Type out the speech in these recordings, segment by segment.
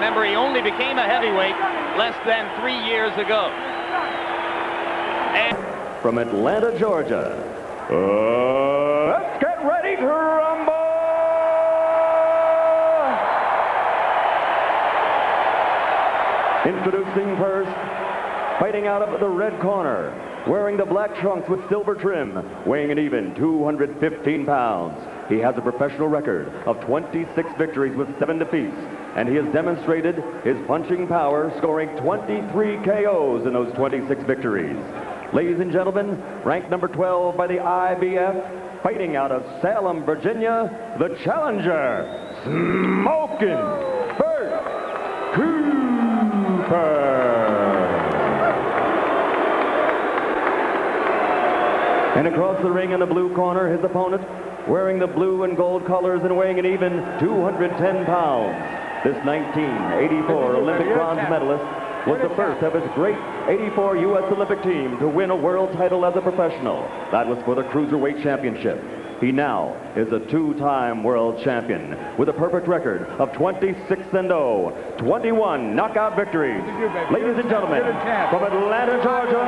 Remember, he only became a heavyweight less than 3 years ago. And from Atlanta, Georgia, let's get ready to rumble! Introducing first, fighting out of the red corner, wearing the black trunks with silver trim, weighing an even 215 pounds. He has a professional record of 26 victories with 7 defeats, and he has demonstrated his punching power, scoring 23 KOs in those 26 victories. Ladies and gentlemen, ranked number 12 by the IBF, fighting out of Salem, Virginia, the challenger, Smokin' Bert Cooper. And across the ring in the blue corner, his opponent, wearing the blue and gold colors and weighing an even 210 pounds. This 1984 Olympic bronze medalist was the first of his great 84 U.S. Olympic team to win a world title as a professional. That was for the Cruiserweight Championship. He now is a 2-time world champion with a perfect record of 26-0, 21 knockout victories. Ladies and gentlemen, from Atlanta, Georgia,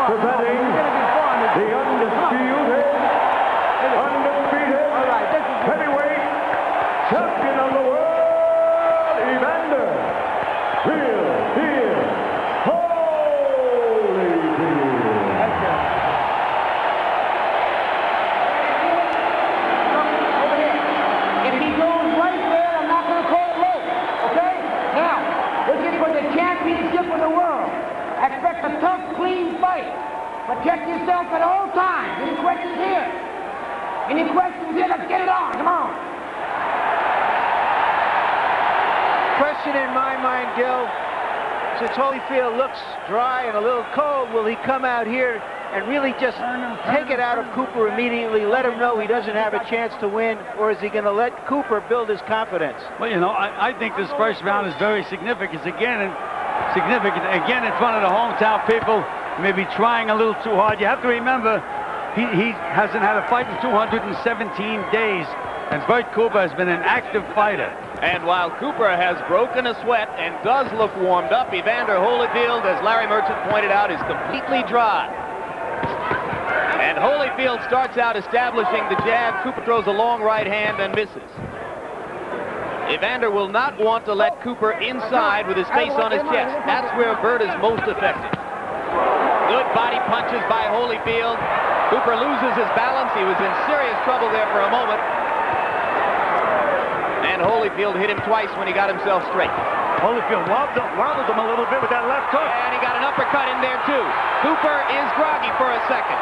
presenting the undisputed heavyweight champion of the world, Evander Holyfield. If he goes right there, I'm not going to call it late, okay? Now, this is for the championship of the world. Expect a tough, clean fight. Protect yourself at all times. Any questions here? Any questions here? Let's get it on. Come on. Question in my mind, Gil. Since Holyfield looks dry and a little cold, will he come out here and really just take it out of Cooper immediately, let him know he doesn't have a chance to win, or is he going to let Cooper build his confidence? Well, you know, I think this first round is very significant. Again, in front of the hometown people. Maybe trying a little too hard. You have to remember, he hasn't had a fight in 217 days, and Bert Cooper has been an active fighter. And while Cooper has broken a sweat and does look warmed up, Evander Holyfield, as Larry Merchant pointed out, is completely dry. And Holyfield starts out establishing the jab. Cooper throws a long right hand and misses. Evander will not want to let Cooper inside with his face on his chest. That's where Bert is most effective. Good body punches by Holyfield. Cooper loses his balance. He was in serious trouble there for a moment. And Holyfield hit him twice when he got himself straight. Holyfield wobbled him a little bit with that left hook. And he got an uppercut in there, too. Cooper is groggy for a second.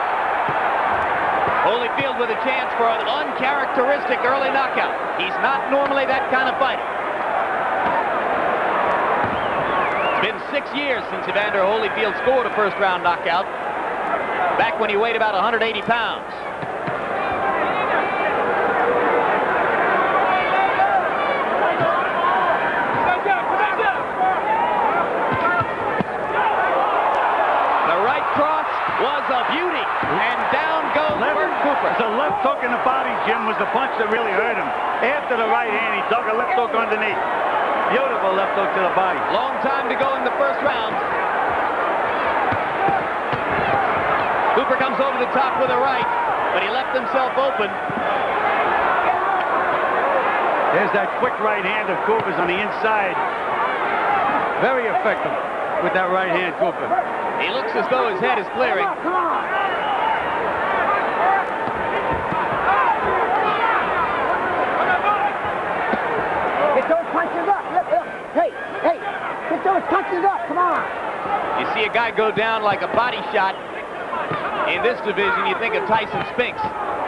Holyfield with a chance for an uncharacteristic early knockout. He's not normally that kind of fighter. It's been 6 years since Evander Holyfield scored a first-round knockout, back when he weighed about 180 pounds. The right cross was a beauty, and down goes Bert Cooper. The left hook in the body, Jim, was the punch that really hurt him. After the right hand, he dug a left hook underneath. Beautiful left hook to the body. Long time to go in the first round. Cooper comes over the top with a right, but he left himself open. There's that quick right hand of Cooper's on the inside. Very effective with that right hand, Cooper. He looks as though his head is clearing. Come on. Get those punches up. Look. Hey. Get those punches up. Come on. You see a guy go down like a body shot. In this division, you think of Tyson Spinks.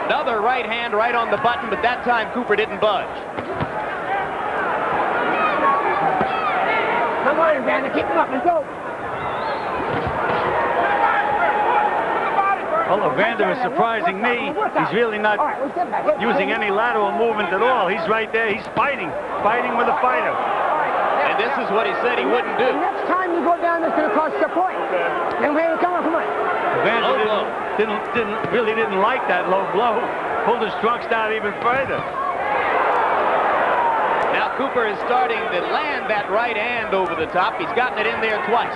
Another right hand right on the button, but that time Cooper didn't budge. Come on, Evander. Keep him up. Let's go. Well, Evander is surprising me. He's really not using any lateral movement at all. He's right there. He's fighting with a fighter. And this is what he said he wouldn't do. Next time you go down, it's going to cost you a point. Then come on. Evander really didn't like that low blow. Pulled his trunks down even further. Now Now Cooper is starting to land that right hand over the top. He's gotten it in there twice.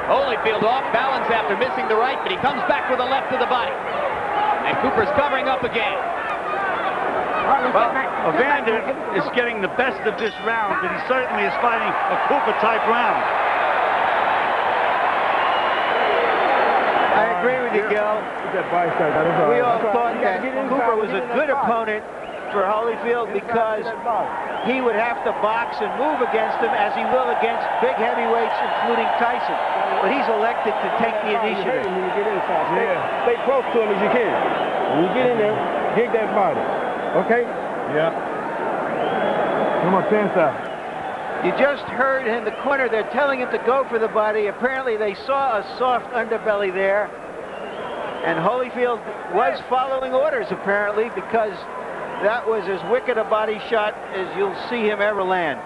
Holyfield off balance after missing the right, but he comes back with a left to the body. And Cooper's covering up again. Well, Evander is getting the best of this round, but he certainly is fighting a Cooper-type round. I agree with you, Gil. We all thought that Cooper was a good opponent for Holyfield because he would have to box and move against him as he will against big heavyweights, including Tyson. But he's elected to take the initiative. Stay close to him as you can. When you get in there, dig that body. Okay? Yeah. Come on, inside. You just heard in the corner, they're telling him to go for the body. Apparently they saw a soft underbelly there. And Holyfield was following orders, apparently, because that was as wicked a body shot as you'll see him ever land.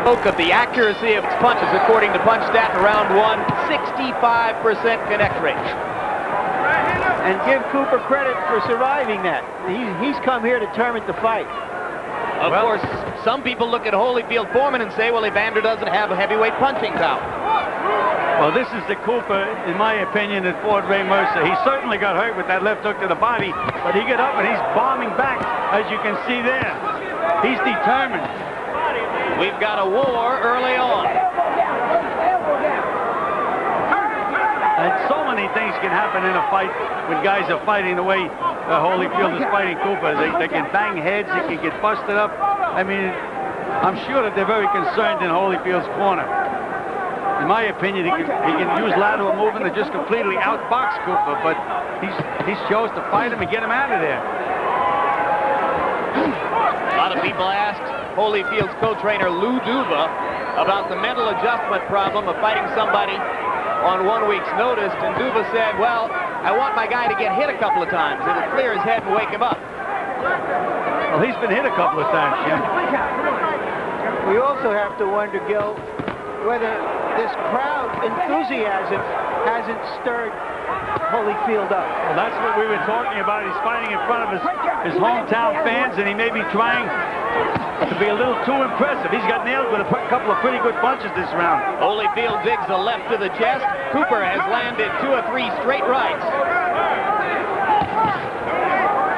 Spoke of the accuracy of his punches, according to PunchStat in round 1, 65% connect rate. And give Cooper credit for surviving that. He's come here determined to fight. Of course, some people look at Holyfield foreman and say, well, Evander doesn't have a heavyweight punching power. Well, this is the Cooper, in my opinion, that fought Ray Mercer. He certainly got hurt with that left hook to the body, but he got up and he's bombing back, as you can see there. He's determined. We've got a war early on. And so many things can happen in a fight when guys are fighting the way Holyfield is fighting Cooper. They can bang heads, they can get busted up. I mean, I'm sure that they're very concerned in Holyfield's corner. In my opinion, he can use lateral movement to just completely outbox Cooper, but he's chose to fight him and get him out of there. A lot of people asked Holyfield's co-trainer Lou Duva about the mental adjustment problem of fighting somebody on 1 week's notice, and Duva said, well, I want my guy to get hit a couple of times. It'll clear his head and wake him up. Well, he's been hit a couple of times, yeah. We also have to wonder, Gil, whether this crowd enthusiasm hasn't stirred Holyfield up. Well, that's what we were talking about. He's fighting in front of his hometown fans, and he may be trying to be a little too impressive. He's got nailed with a couple of pretty good punches this round. Holyfield digs a left to the chest. Cooper has landed 2 or 3 straight rights.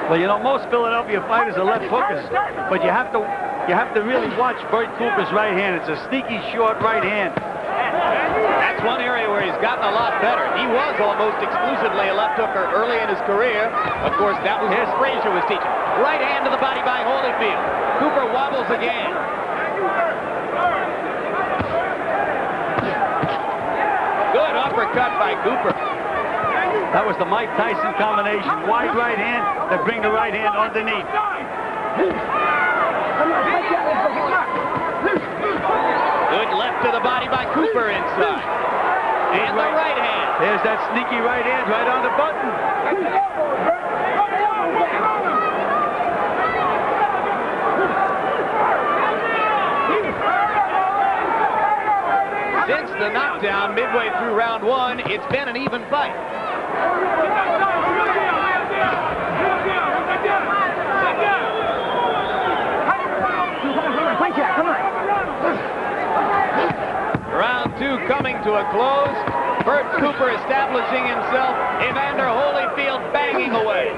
Well, you know, most Philadelphia fighters are left hookers, but you have to really watch Bert Cooper's right hand. It's a sneaky short right hand. That's one area where he's gotten a lot better. He was almost exclusively a left hooker early in his career. Of course, that was what Frazier was teaching. Right hand to the body by Holyfield. Cooper wobbles again. Good uppercut by Cooper. That was the Mike Tyson combination. Wide right hand that bring the right hand underneath. Good left to the body by Cooper inside. And the right hand. There's that sneaky right hand right on the button. Since the knockdown midway through round 1, it's been an even fight. Round 2 coming to a close. Bert Cooper establishing himself. Evander Holyfield banging away.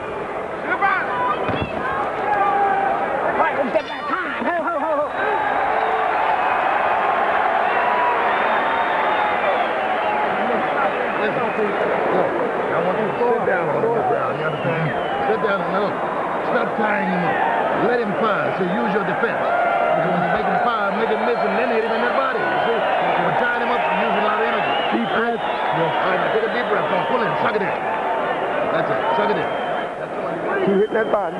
I want you to sit down on the ground, you understand? Sit down and look. Stop tying him up. Let him fire, so use your defense. Because when you make him fire, make him miss him, then hit him in the body. You see? When tying him up, you're using a lot of energy. Deep breath. All right, now take a deep breath. Don't pull in. Suck it in. That's it. Suck it in. That's the one you want. Keep hitting that body.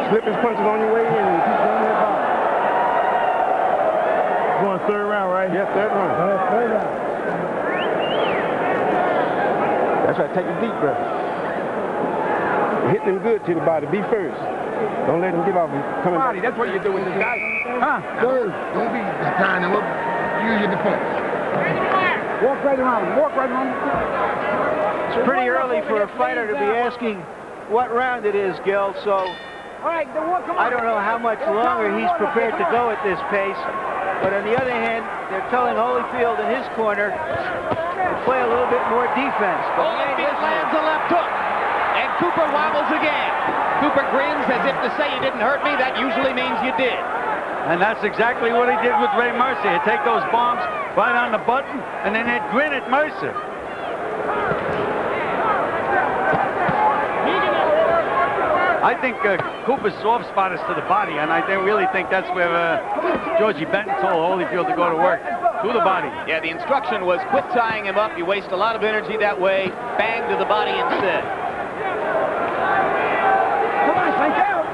Slip his punches on your way in and keep going that body. Going third round, right? Yes, third round. Third round. That's right, take a deep breath. Hit them good to the body. Be first. Don't let him give off. Coming body, that's what you do with this guy. Don't be tying him up. Use your defense. Walk right around. Walk right around. It's pretty early for a fighter to be asking what round it is, Gil, so All right, then walk him I don't know how much longer he's prepared to go at this pace. But on the other hand, they're telling Holyfield in his corner to play a little bit more defense. But Holyfield lands a left hook, and Cooper wobbles again. Cooper grins as if to say, you didn't hurt me. That usually means you did. And that's exactly what he did with Ray Mercer. He'd take those bombs right on the button, and then he'd grin at Mercer. I think Cooper's soft spot is to the body, and I really think that's where Georgie Benton told Holyfield to go to work, to the body. Yeah, the instruction was quit tying him up. You waste a lot of energy that way. Bang to the body instead. Come on, Frank, out.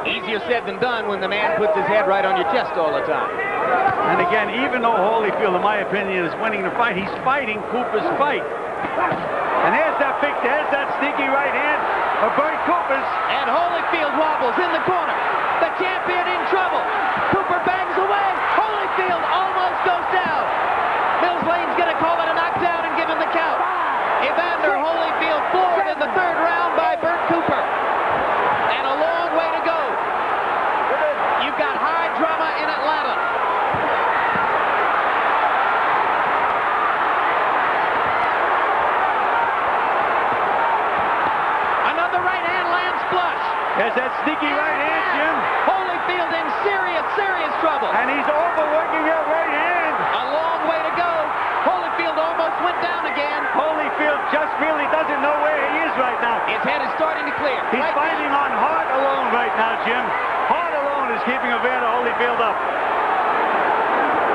Easier said than done when the man puts his head right on your chest all the time. And again, even though Holyfield, in my opinion, is winning the fight, he's fighting Cooper's fight. And there's that sneaky right hand of Bert Cooper's. And Holyfield wobbles in the corner. The champion in trouble. Cooper bangs away. Holyfield almost goes down. Mills Lane's going to call it a knockdown and give him the count. Evander Holyfield floored in the third round by Bert Cooper. And a long way to go. You've got high drama in Atlanta. Another right hand lands flush. There's that sneaky right hand, Jim. Holyfield in serious, serious trouble. And he's overworking that right hand. A long way to go. Holyfield almost went down again. Holyfield just really doesn't know where he is right now. His head is starting to clear. He's Right fighting on heart alone right now, Jim. Heart alone is keeping Evander Holyfield up.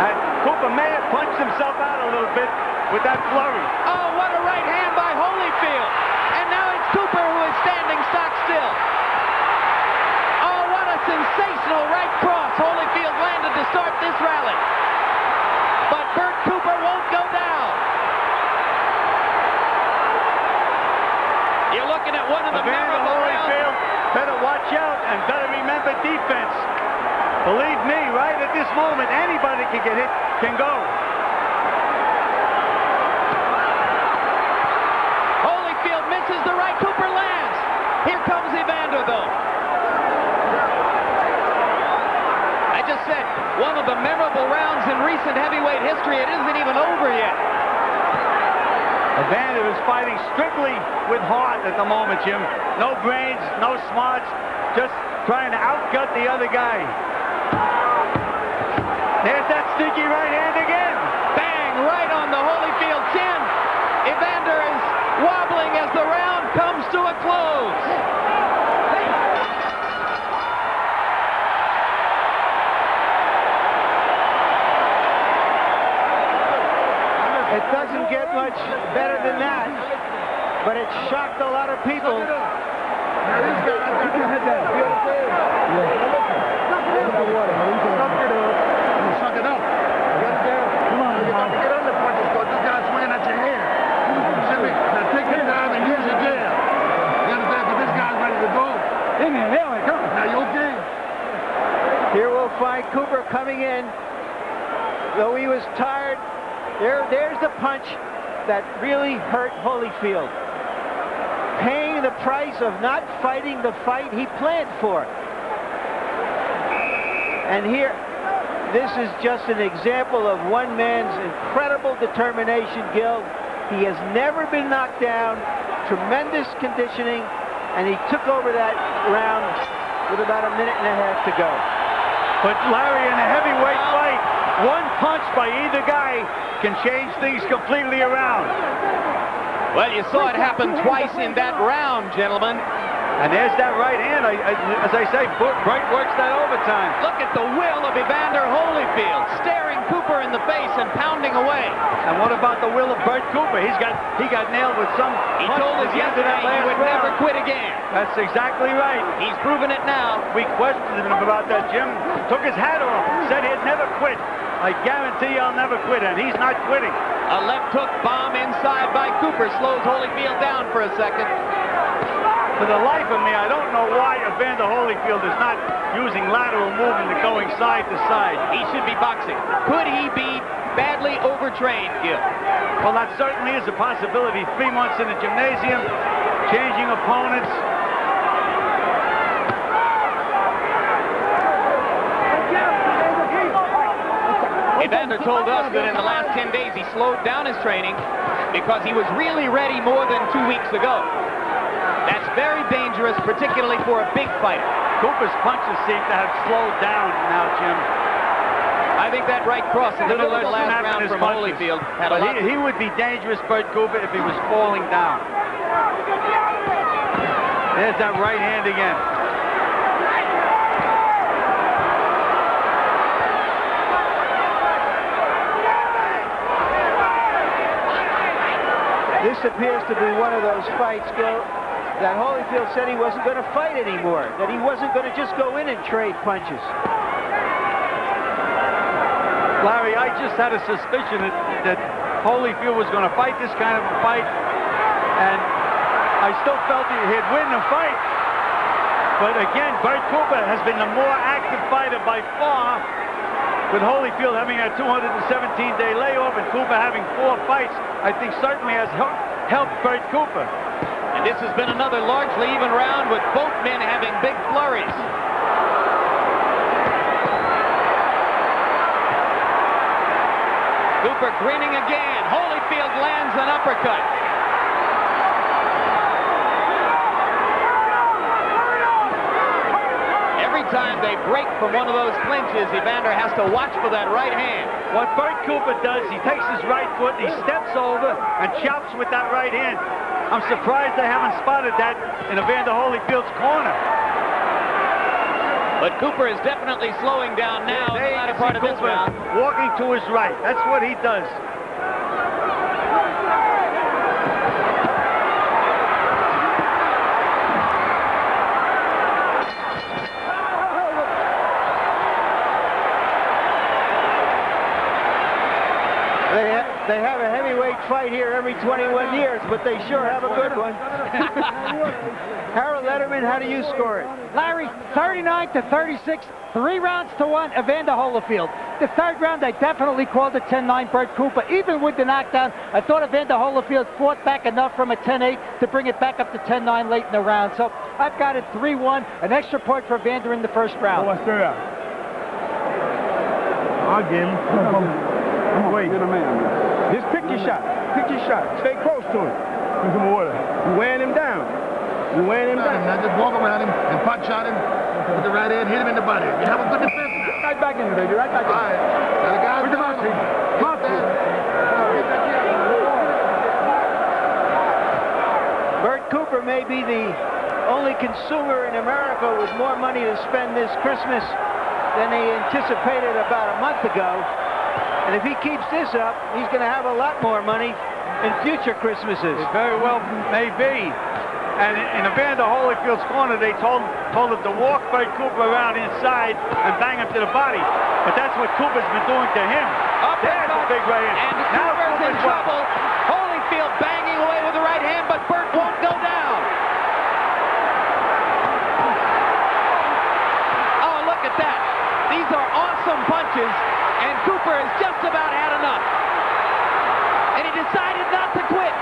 And Cooper may have punched himself out a little bit with that flurry. Oh, what a right hand by Holyfield. And now it's Cooper who is standing stock still. Oh, what a sensational right cross Holyfield landed to start this rally. But Bert Cooper won't go down. You're looking at one of the Evander memorable rounds. Holyfield better watch out and better remember defense. Believe me, right at this moment, anybody can get hit, can go. Holyfield misses the right. Cooper lands. Here comes Evander, though. I just said, one of the memorable rounds in recent heavyweight history. It isn't even over yet. Evander is fighting strictly with heart at the moment, Jim. No brains, no smarts, just trying to outgut the other guy. There's that sneaky right hand again. Bang, right on the Holyfield chin. Evander is wobbling as the round comes to a close. it doesn't get much better than that. But it shocked a lot of people. Now, this guy, got his head down. You understand? Suck it up. You understand? Come on, you got to get under punches because this guy's swinging at your head. You see me? Now take your time and use your jab. You understand? But this guy's ready to go. In there, come on. Now, you okay? Here we'll find Cooper coming in. Though he was tired, there's the punch that really hurt Holyfield. Paying the price of not fighting the fight he planned for. And here, this is just an example of one man's incredible determination, Gil. He has never been knocked down, tremendous conditioning, and he took over that round with about a minute and a half to go. But Larry, in a heavyweight fight, one punch by either guy can change things completely around. Well, you saw it happen twice in that round, gentlemen. And there's that right hand. As I say, Bert works that overtime. Look at the will of Evander Holyfield, staring Cooper in the face and pounding away. And what about the will of Bert Cooper? He got nailed with some. He told us yesterday he would never quit again. That's exactly right. He's proven it now. We questioned him about that, Jim. Took his hat off. Said he'd never quit. I guarantee I'll never quit, and he's not quitting. A left hook bomb inside by Cooper slows Holyfield down for a second. For the life of me, I don't know why Evander Holyfield is not using lateral movement to going side to side. He should be boxing. Could he be badly overtrained, Gil? Well, that certainly is a possibility. 3 months in the gymnasium, changing opponents. Evander told us that in the last 10 days he slowed down his training because he was really ready more than 2 weeks ago. That's very dangerous, particularly for a big fighter. Cooper's punches seem to have slowed down now, Jim. I think that right cross in the middle of the last round from punches. Holyfield had a lot. He would be dangerous, Bert Cooper, if he was falling down. There's that right hand again. This appears to be one of those fights, Gil, that Holyfield said he wasn't going to fight anymore, that he wasn't going to just go in and trade punches. Larry, I just had a suspicion that Holyfield was going to fight this kind of a fight, and I still felt he'd win the fight. But again, Bert Cooper has been the more active fighter by far, with Holyfield having a 217-day layoff and Cooper having 4 fights. I think certainly has helped Bert Cooper. And this has been another largely even round with both men having big flurries. Cooper grinning again. Holyfield lands an uppercut. Every time they break from one of those clinches, Evander has to watch for that right hand. What Bert Cooper does, he takes his right foot, he steps over and chops with that right hand. I'm surprised they haven't spotted that in Evander Holyfield's corner. But Cooper is definitely slowing down now in the latter part of this round. Walking to his right. That's what he does. They have a heavyweight fight here every 21 years, but they sure have a good one. Harold Letterman, how do you score it? Larry, 39-36, 3 rounds to 1, Evander Holyfield. The third round, I definitely called it 10-9 Bert Cooper. Even with the knockdown, I thought Evander Holyfield fought back enough from a 10-8 to bring it back up to 10-9 late in the round. So I've got it 3-1, an extra point for Evander in the first round. What's that? I'll give him. Wait. Just pick your shot. Pick your shot. Stay close to him. Drink some water. You're wearing him down. You're wearing him down. Now just walk around him and punch shot him with the right hand. Hit him in the body. You have a good defense now. Right back in, baby. Right back in. All right. Now the guy's down. Bert Cooper may be the only consumer in America with more money to spend this Christmas than he anticipated about a month ago. And if he keeps this up, he's going to have a lot more money in future Christmases. It very well may be. And in Evander Holyfield's corner, they told him to walk Bert Cooper around inside and bang him to the body. But that's what Cooper's been doing to him. There's a big right hand. And Cooper's in trouble. Holyfield banging away with the right hand, but Bert won't go down. Oh, look at that. These are awesome punches. And Cooper has just about had enough. And he decided not to quit.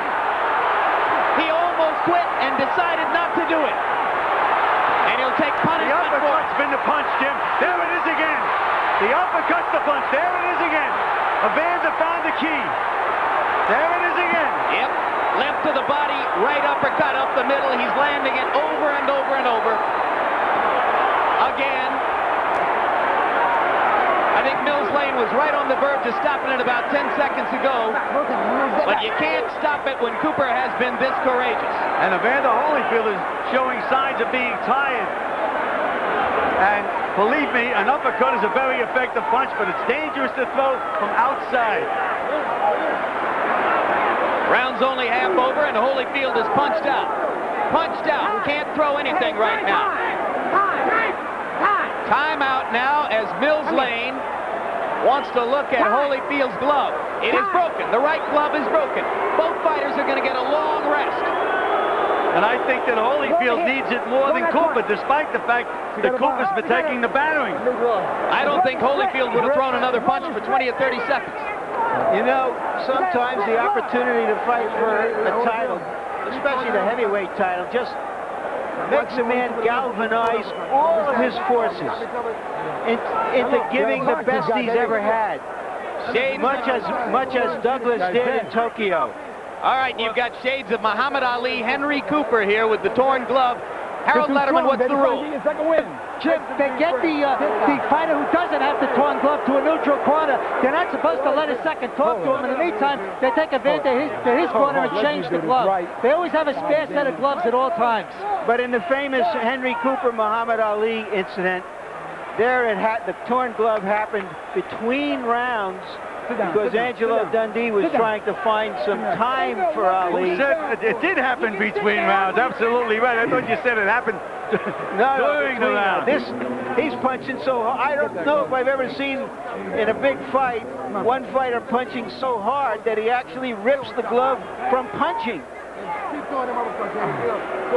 He almost quit and decided not to do it. And he'll take punishment. The uppercut's been the punch, Jim. There it is again. The uppercut's the punch. There it is again. Evander found the key. There it is again. Yep. Left to the body, right uppercut up the middle. He's landing it over and over and over. Again. I think Mills Lane was right on the verge of stopping it about 10 seconds ago. But you can't stop it when Cooper has been this courageous. And Evander Holyfield is showing signs of being tired. And believe me, an uppercut is a very effective punch, but it's dangerous to throw from outside. Round's only half over, and Holyfield is punched out. Punched out. Can't throw anything right now. Timeout now as Mills Lane wants to look at Holyfield's glove. It is broken. The right glove is broken. Both fighters are going to get a long rest. And I think that Holyfield needs it more than Cooper, despite the fact that Cooper's been taking the battering. I don't think Holyfield would have thrown another punch for 20 or 30 seconds. You know, sometimes the opportunity to fight for a title, especially the heavyweight title, just makes a man galvanize all of his forces into giving the best he's ever had. Much as Douglas did in Tokyo. All right, you've got shades of Muhammad Ali, Henry Cooper here with the torn glove. Harold Letterman, what's the rule? Jim, they get the fighter who doesn't have the torn glove to a neutral corner. They're not supposed to let a second talk to him. In the meantime, they take advantage to his corner and change the glove. They always have a spare set of gloves at all times. But in the famous Henry Cooper Muhammad Ali incident, the torn glove happened between rounds because Angelo Dundee was trying to find some time for Ali. Who said it did happen between rounds? Absolutely right. I thought you said it happened during the round. He's punching so hard. I don't know if I've ever seen in a big fight one fighter punching so hard that he actually rips the glove from punching.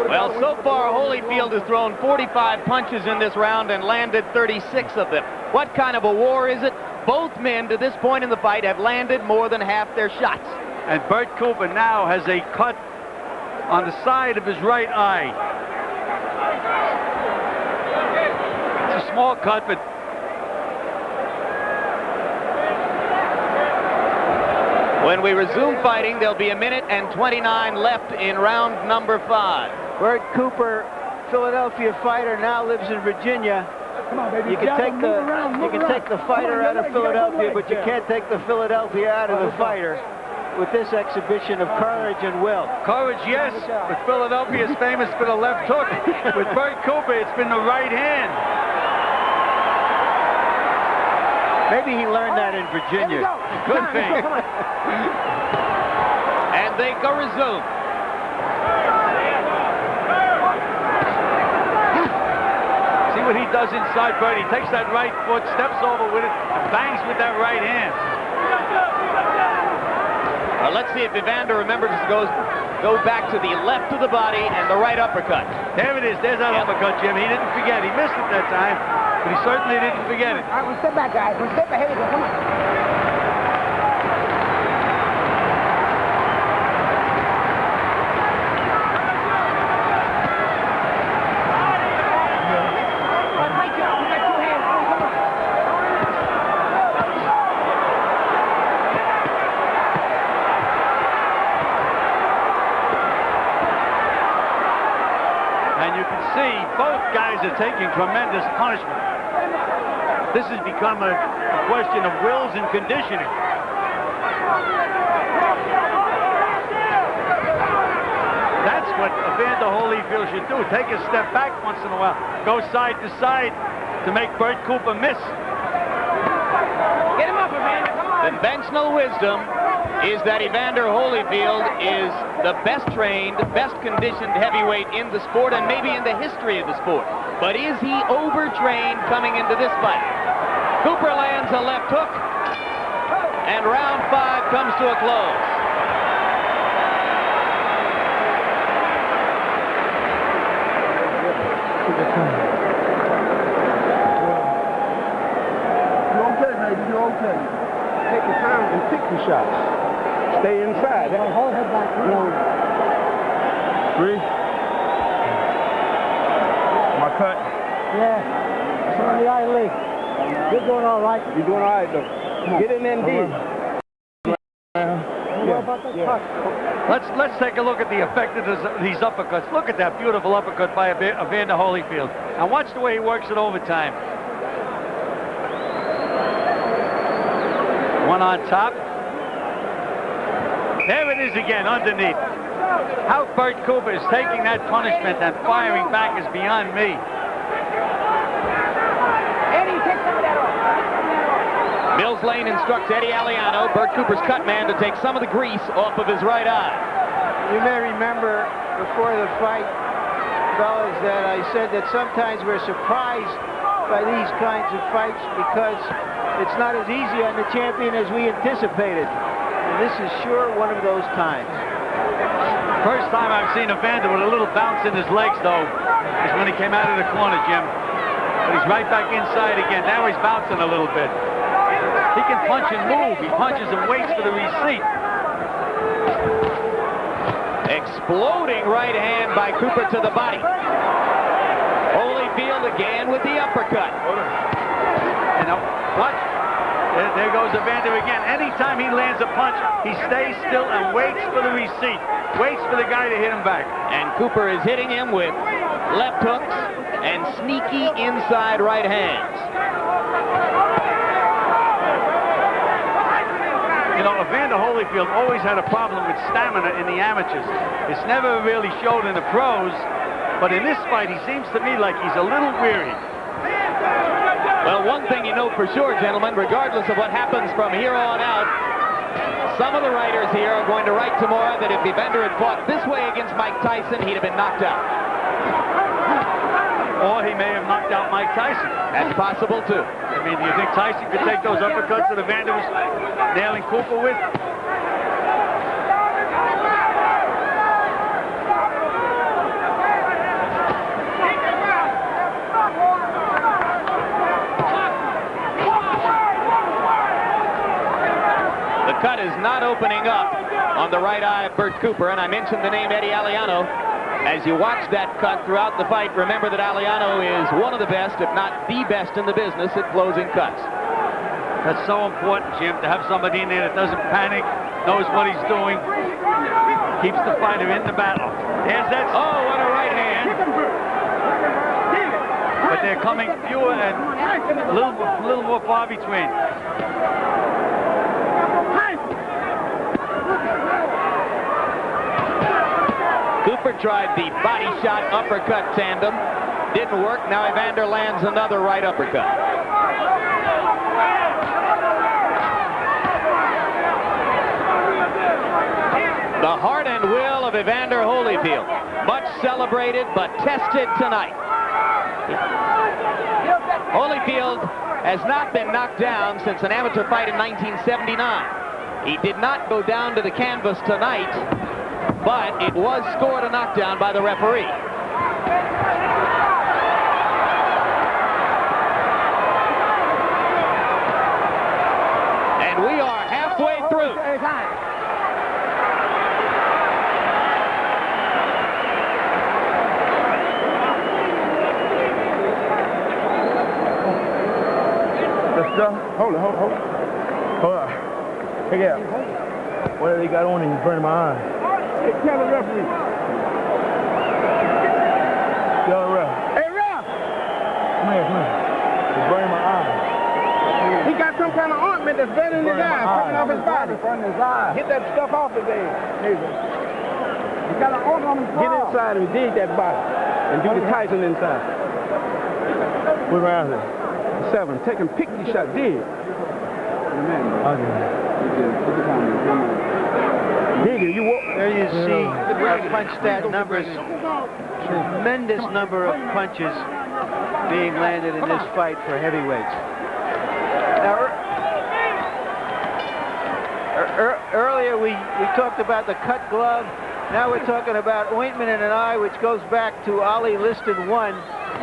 Well, so far, Holyfield has thrown 45 punches in this round and landed 36 of them. What kind of a war is it? Both men, to this point in the fight, have landed more than half their shots. And Bert Cooper now has a cut on the side of his right eye. It's a small cut, but when we resume fighting, there'll be 1 minute and 29 left in round number 5. Bert Cooper, Philadelphia fighter, now lives in Virginia. You can take the fighter out of Philadelphia, but you can't take the Philadelphia out of the fighter with this exhibition of courage and will. Courage, yes, but Philadelphia is famous for the left hook. With Bert Cooper, it's been the right hand. Maybe he learned that in Virginia. Good thing. And they go resume. See what he does inside Bert. He takes that right foot, steps over with it, and bangs with that right hand. Let's see if Evander remembers to go back to the left of the body and the right uppercut. There it is. There's that uppercut, Jim. He didn't forget. He missed it that time, but he certainly didn't forget it. All right, we'll step back, guys. We'll step ahead. Come on. Are taking tremendous punishment. This has become a question of wills and conditioning. That's what Evander Holyfield should do. Take a step back once in a while. Go side to side to make Bert Cooper miss. Get him up, Evander. Conventional wisdom is that Evander Holyfield is the best trained, best conditioned heavyweight in the sport and maybe in the history of the sport. But is he overtrained coming into this fight? Cooper lands a left hook, and round 5 comes to a close. You're okay, baby. You're okay. Take your time and pick your shots. Stay inside. Hold her back. Three. My cut. Yeah. It's on the eye leg. You're doing all right. You're doing all right, though. Get in MD. Let's take a look at the effect of these uppercuts. Look at that beautiful uppercut by Evander Holyfield. And watch the way he works it overtime. One on top. There it is again, underneath. How Bert Cooper is taking that punishment and firing back is beyond me. Eddie, take some of that off. Mills Lane instructs Eddie Aliano, Bert Cooper's cut man, to take some of the grease off of his right eye. You may remember before the fight, fellas, that I said that sometimes we're surprised by these kinds of fights because it's not as easy on the champion as we anticipated. And this is sure one of those times. First time I've seen Evander with a little bounce in his legs, though, is when he came out of the corner, Jim. But he's right back inside again. Now he's bouncing a little bit. He can punch and move. He punches and waits for the receipt. Exploding right hand by Cooper to the body. Holyfield again with the uppercut. You know, watch. There goes Evander again. Anytime he lands a punch, he stays still and waits for the receipt. Waits for the guy to hit him back. And Cooper is hitting him with left hooks and sneaky inside right hands. You know, Evander Holyfield always had a problem with stamina in the amateurs. It's never really showed in the pros, but in this fight, he seems to me like he's a little weary. Well, one thing you know for sure, gentlemen, regardless of what happens from here on out, some of the writers here are going to write tomorrow that if Evander had fought this way against Mike Tyson, he'd have been knocked out. Or he may have knocked out Mike Tyson. That's possible, too. I mean, do you think Tyson could take those uppercuts that Evander was nailing Cooper with? The cut is not opening up on the right eye of Bert Cooper, and I mentioned the name Eddie Aliano. As you watch that cut throughout the fight, remember that Aliano is one of the best, if not the best in the business at closing cuts. That's so important, Jim, to have somebody in there that doesn't panic, knows what he's doing, keeps the fighter in the battle. There's that. Oh, what a right hand. But they're coming fewer and a little more far between. Cooper tried the body shot uppercut tandem. Didn't work. Now Evander lands another right uppercut. The heart and will of Evander Holyfield. Much celebrated, but tested tonight. Holyfield has not been knocked down since an amateur fight in 1979. He did not go down to the canvas tonight, but it was scored a knockdown by the referee. And we are halfway through. Let's go. Hold on. Check it out. What they got on him? He's burning my eyes. Hey, tell the referee. Tell the ref. Hey, ref! Come here. He's burning my eyes. He got some kind of ointment that's burning his eyes, coming off his body. Burning his eyes. Get that stuff off his head. He got an ointment on his body. Get inside him, dig that body, and do the Tyson inside. What round is it? 7. Take him, pick the shot, dig. There you see our punch stat numbers. Tremendous number of punches being landed in this fight for heavyweights. Now, earlier we talked about the cut glove. Now we're talking about ointment in an eye, which goes back to Ali listed 1.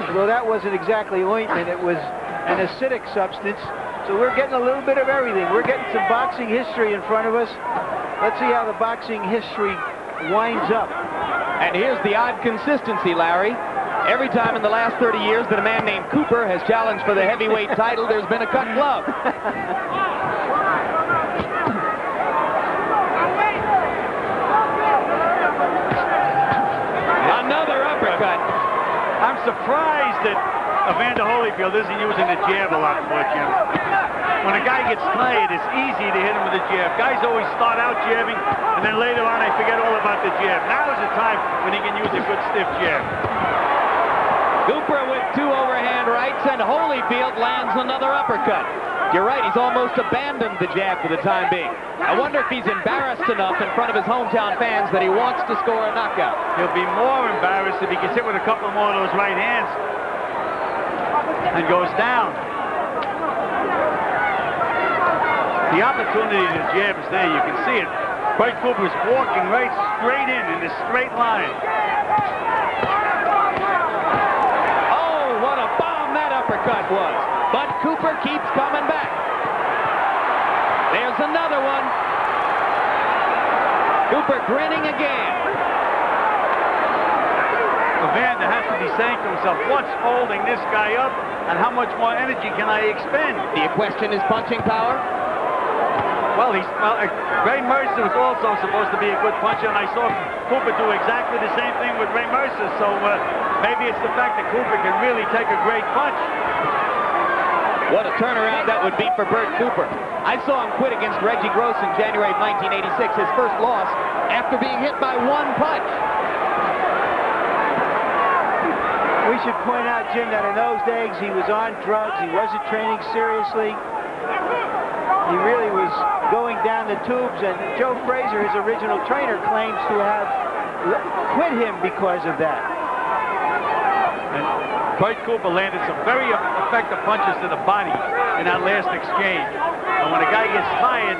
Although that wasn't exactly ointment, it was an acidic substance. So we're getting a little bit of everything. We're getting some boxing history in front of us. Let's see how the boxing history winds up. And here's the odd consistency, Larry. Every time in the last 30 years that a man named Cooper has challenged for the heavyweight title, there's been a cut glove. Another uppercut. I'm surprised that Evander Holyfield isn't using the jab a lot more, Jim. When a guy gets tired, it's easy to hit him with a jab. Guys always start out jabbing, and then later on they forget all about the jab. Now is the time when he can use a good stiff jab. Cooper with 2 overhand rights, and Holyfield lands another uppercut. You're right, he's almost abandoned the jab for the time being. I wonder if he's embarrassed enough in front of his hometown fans that he wants to score a knockout. He'll be more embarrassed if he gets hit with a couple more of those right hands and goes down. The opportunity to jab is there. You can see it. Bert Cooper's walking right straight in a straight line. Oh, what a bomb that uppercut was. But Cooper keeps coming back. There's another one. Cooper grinning again. Evander has to be saying to himself, what's holding this guy up, and how much more energy can I expend? The question is punching power. Well, Ray Mercer was also supposed to be a good puncher, and I saw Cooper do exactly the same thing with Ray Mercer, so maybe it's the fact that Cooper can really take a great punch. What a turnaround that would be for Bert Cooper. I saw him quit against Reggie Gross in January of 1986, his first loss, after being hit by one punch. We should point out, Jim, that in those days he was on drugs. He wasn't training seriously. He really was going down the tubes, and Joe Frazier, his original trainer, claims to have quit him because of that. And Bert Cooper landed some very effective punches to the body in that last exchange. And when a guy gets tired,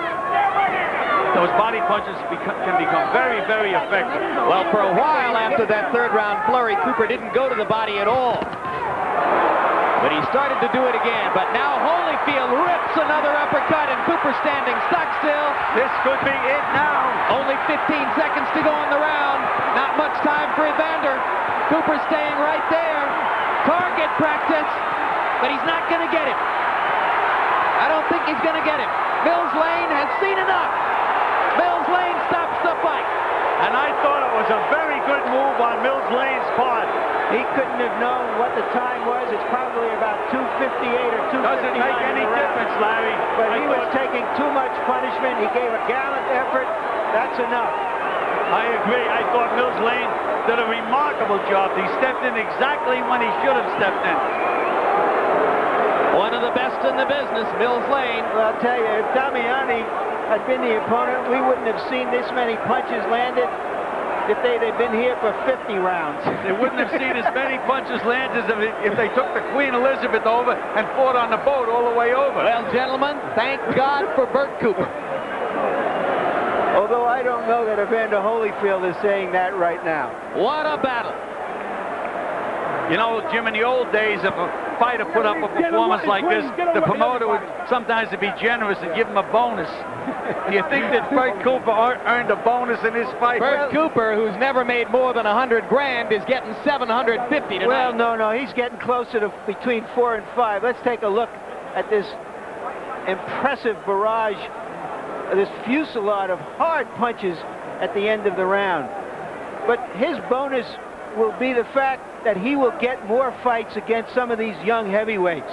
those body punches can become very, very effective. Well, for a while after that third-round flurry, Cooper didn't go to the body at all. But he started to do it again. But now Holyfield rips another uppercut, and Cooper standing stock still. This could be it now. Only 15 seconds to go in the round. Not much time for Evander. Cooper staying right there. Target practice, but he's not going to get him. I don't think he's going to get him. Mills Lane has seen enough. Mills Lane stops the fight. And I thought it was a very good move on Mills Lane's part. He couldn't have known what the time was. It's probably about 2:58 or 2:59. Doesn't make any difference, Larry. But he was taking too much punishment. He gave a gallant effort. That's enough. I agree. I thought Mills Lane did a remarkable job. He stepped in exactly when he should have stepped in. One of the best in the business, Mills Lane. Well, I'll tell you, if Damiani had been the opponent, we wouldn't have seen this many punches landed if they'd been here for 50 rounds. They wouldn't have seen as many punches landed if they took the Queen Elizabeth over and fought on the boat all the way over. Well, gentlemen, thank God for Bert Cooper. Although I don't know that Evander Holyfield is saying that right now. What a battle. You know, Jim, in the old days, if a fighter put up a performance like this, the promoter would sometimes be generous and give him a bonus. Do you think that Bert Cooper earned a bonus in this fight? Bert Cooper, who's never made more than 100 grand, is getting 750 tonight. Well, no, he's getting closer to between 4 and 5. Let's take a look at this impressive barrage, this fusillade of hard punches at the end of the round. But his bonus will be the fact that he will get more fights against some of these young heavyweights.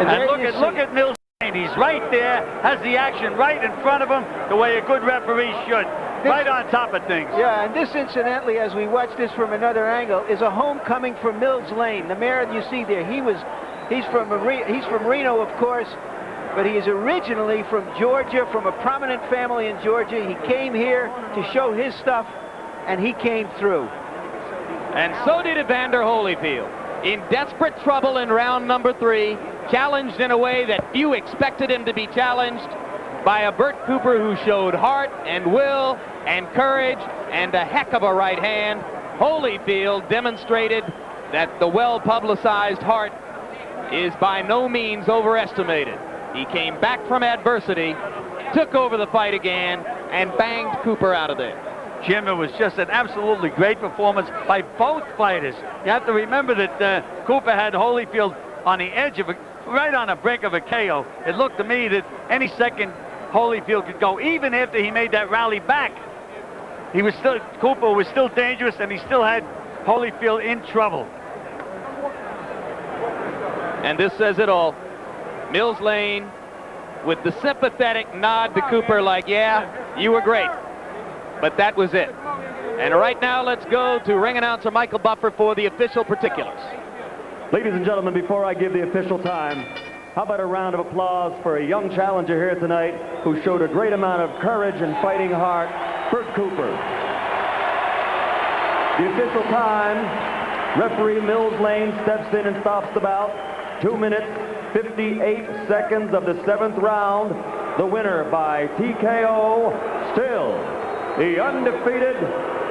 And look at Mills Lane. He's right there, has the action right in front of him, the way a good referee should. Right on top of things. Yeah, and this, incidentally, as we watch this from another angle, is a homecoming for Mills Lane. The mayor you see there, he's from Reno, of course, but he is originally from Georgia, from a prominent family in Georgia. He came here to show his stuff, and he came through. And so did Evander Holyfield. In desperate trouble in round number 3, challenged in a way that few expected him to be challenged by a Bert Cooper who showed heart and will and courage and a heck of a right hand. Holyfield demonstrated that the well-publicized heart is by no means overestimated. He came back from adversity, took over the fight again, and banged Cooper out of there. Jim, it was just an absolutely great performance by both fighters. You have to remember that Cooper had Holyfield on the edge of right on the brink of a KO. It looked to me that any second Holyfield could go, even after he made that rally back. Cooper was still dangerous, and he still had Holyfield in trouble. And this says it all. Mills Lane with the sympathetic nod to Cooper like, yeah, you were great. But that was it. And right now, let's go to ring announcer Michael Buffer for the official particulars. Ladies and gentlemen, before I give the official time, how about a round of applause for a young challenger here tonight who showed a great amount of courage and fighting heart, Bert Cooper. The official time, referee Mills Lane steps in and stops the bout. 2 minutes, 58 seconds of the 7th round. The winner by TKO, still the undefeated,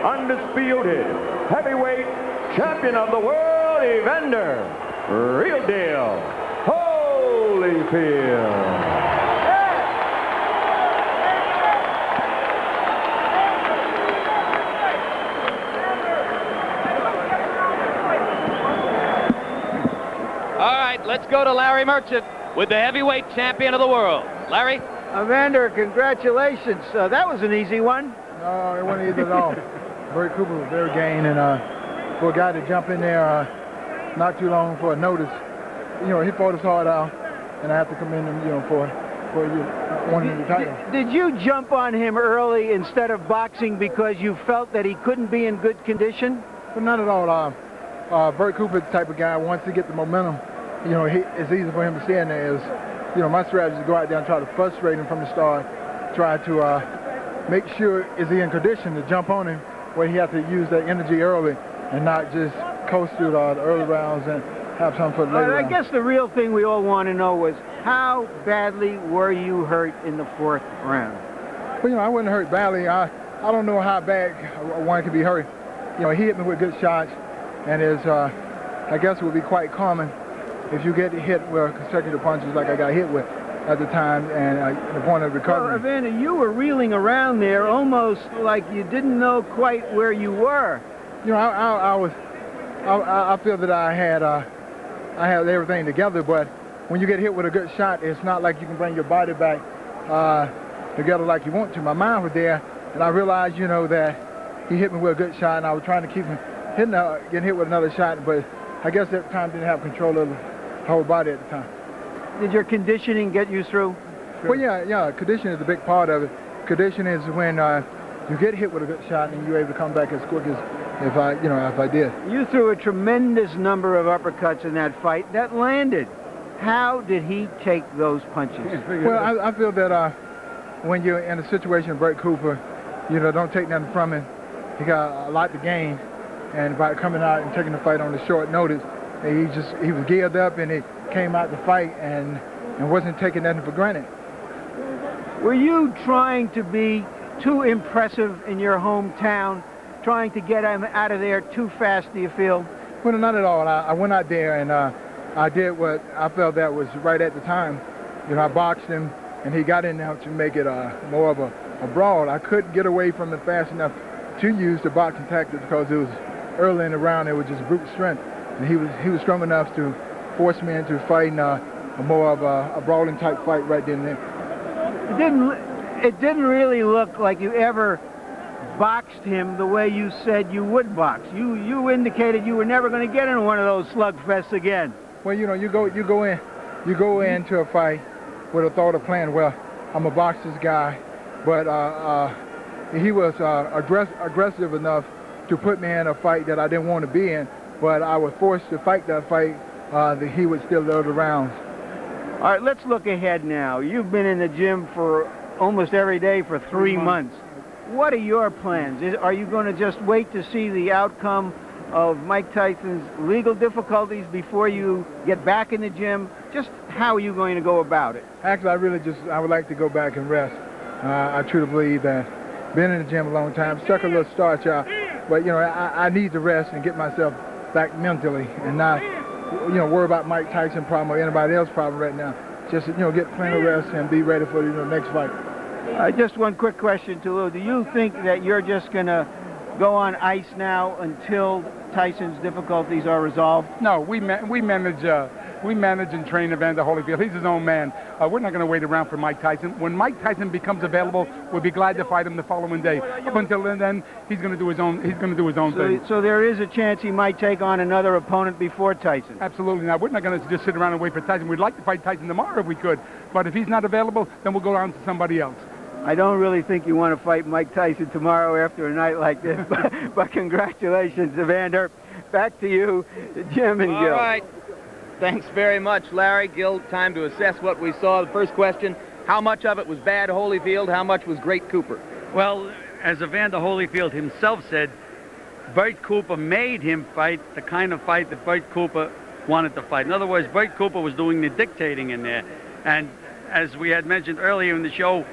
undisputed heavyweight champion of the world, Evander Real Deal Holyfield. All right, let's go to Larry Merchant with the heavyweight champion of the world. Larry? Evander, congratulations. That was an easy one. No, it wasn't easy at all. Bert Cooper was very game, and for a guy to jump in there not too long for a notice, he fought his heart out, and I have to commend him, for winning the title. Did you jump on him early instead of boxing because you felt that he couldn't be in good condition? But not at all. Bert Cooper is the type of guy, once he gets the momentum, it's easy for him to stay in there. My strategy is to go out there and try to frustrate him from the start, try to make sure is he in condition to jump on him, where he has to use that energy early and not just coast through the early rounds and have some for the later rounds. I guess the real thing we all want to know was, how badly were you hurt in the 4th round? Well, I wasn't hurt badly. I don't know how bad one could be hurt. He hit me with good shots, and I guess it would be quite common if you get hit with consecutive punches like I got hit with at the time, and the point of recovery. Well, Evander, you were reeling around there almost like you didn't know quite where you were. I feel that I had everything together, but when you get hit with a good shot, it's not like you can bring your body back together like you want to. My mind was there, and I realized, that he hit me with a good shot, and I was trying to keep him getting hit with another shot, but I guess at the time didn't have control of the whole body at the time. Did your conditioning get you through? Well, yeah, conditioning is a big part of it. Conditioning is when you get hit with a good shot and you're able to come back as quick as if I did. You threw a tremendous number of uppercuts in that fight that landed. How did he take those punches? Well, I feel that when you're in a situation of Bert Cooper, don't take nothing from him. He got a lot to gain, and by coming out and taking the fight on the short notice, he was geared up and he came out to fight and wasn't taking nothing for granted. Were you trying to be too impressive in your hometown, trying to get him out of there too fast, do you feel? Well, not at all. I went out there and I did what I felt that was right at the time. I boxed him, and he got in there to make it more of a brawl. I couldn't get away from it fast enough to use the boxing tactics because it was early in the round. It was just brute strength, and he was strong enough to force me into fighting more of a brawling type fight right then and there. It didn't really look like you ever boxed him the way you said you would box. You indicated you were never going to get in one of those slugfests again. Well, you go into a fight with a thought of playing, well, I'm a box this guy, but he was aggressive enough to put me in a fight that I didn't want to be in, but I was forced to fight that fight that he would still load the rounds. All right, let's look ahead now. You've been in the gym for almost every day for 3 months. What are your plans? Are you going to just wait to see the outcome of Mike Tyson's legal difficulties before you get back in the gym? Just how are you going to go about it? Actually, I would like to go back and rest. I truly believe that been in the gym a long time, stuck a little starch out, but I need to rest and get myself back mentally and not worry about Mike Tyson problem or anybody else problem right now. Just get plenty of rest and be ready for the next fight. Just one quick question to Lou. Do you think that you're just going to go on ice now until Tyson's difficulties are resolved? No, we manage and train Evander Holyfield. He's his own man. We're not going to wait around for Mike Tyson. When Mike Tyson becomes available, we'll be glad to fight him the following day. Up until then, he's going to do his own. He's going to do his own thing. So there is a chance he might take on another opponent before Tyson. Absolutely. Now we're not going to just sit around and wait for Tyson. We'd like to fight Tyson tomorrow if we could, but if he's not available, then we'll go on to somebody else. I don't really think you want to fight Mike Tyson tomorrow after a night like this, but congratulations, Evander. Back to you, Jim and Gil. All right. Thanks very much, Larry. Gil, time to assess what we saw. The first question, how much of it was bad Holyfield? How much was great Cooper? Well, as Evander Holyfield himself said, Bert Cooper made him fight the kind of fight that Bert Cooper wanted to fight. In other words, Bert Cooper was doing the dictating in there. And as we had mentioned earlier in the show,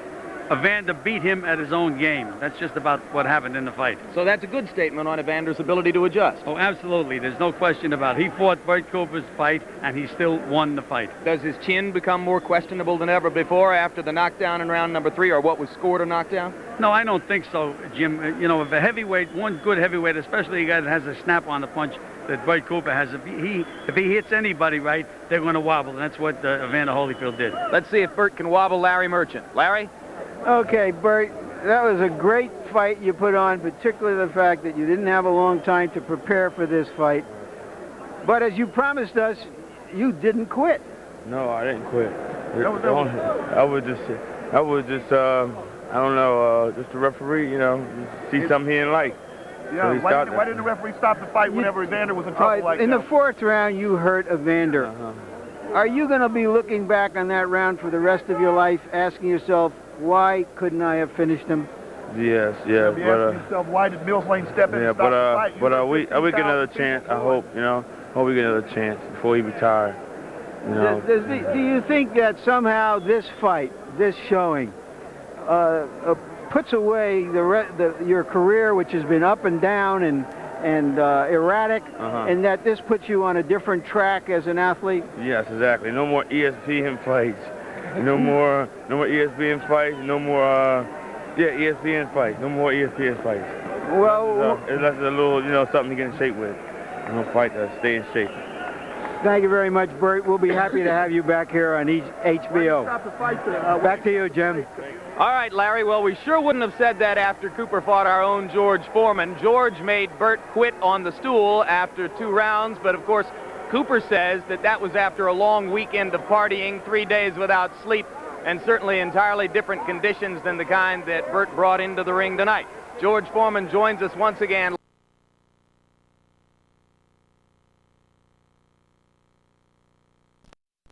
Evander beat him at his own game. That's just about what happened in the fight. So that's a good statement on Evander's ability to adjust. Oh, absolutely. There's no question about it. He fought Bert Cooper's fight, and he still won the fight. Does his chin become more questionable than ever before after the knockdown in round number 3, or what was scored a knockdown? No, I don't think so, Jim. You know, if a heavyweight, one good heavyweight, especially a guy that has a snap on the punch that Bert Cooper has, if he hits anybody right, they're going to wobble, and that's what Evander Holyfield did. Let's see if Bert can wobble Larry Merchant. Larry? Okay, Bert, that was a great fight you put on, particularly the fact that you didn't have a long time to prepare for this fight. But as you promised us, you didn't quit. No, I didn't quit. I was just, I don't know, just a referee, you know, see something he didn't like. Yeah, So why didn't the referee stop the fight whenever Evander was in trouble like that? In the 4th round, you hurt Evander. Are you going to be looking back on that round for the rest of your life, asking yourself, why couldn't I have finished him? Yes, yeah, You'll be asking yourself, why did Mills Lane step in and stop the fight? But we get another chance, I hope, you know. Hope we get another chance before he retires, you know. Do you think that somehow this fight, this showing, puts away your career, which has been up and down and erratic, and that this puts you on a different track as an athlete? Yes, exactly. No more ESPN fights. No more ESPN fights. No more, ESPN fights. No more ESPN fights. Well, it's a little, you know, something to get in shape with. No fight to stay in shape. Thank you very much, Bert. We'll be happy to have you back here on HBO. Back to you, Jim. All right, Larry. Well, we sure wouldn't have said that after Cooper fought our own George Foreman. George made Bert quit on the stool after 2 rounds, but of course, Cooper says that was after a long weekend of partying, 3 days without sleep, and certainly entirely different conditions than the kind that Bert brought into the ring tonight. George Foreman joins us once again.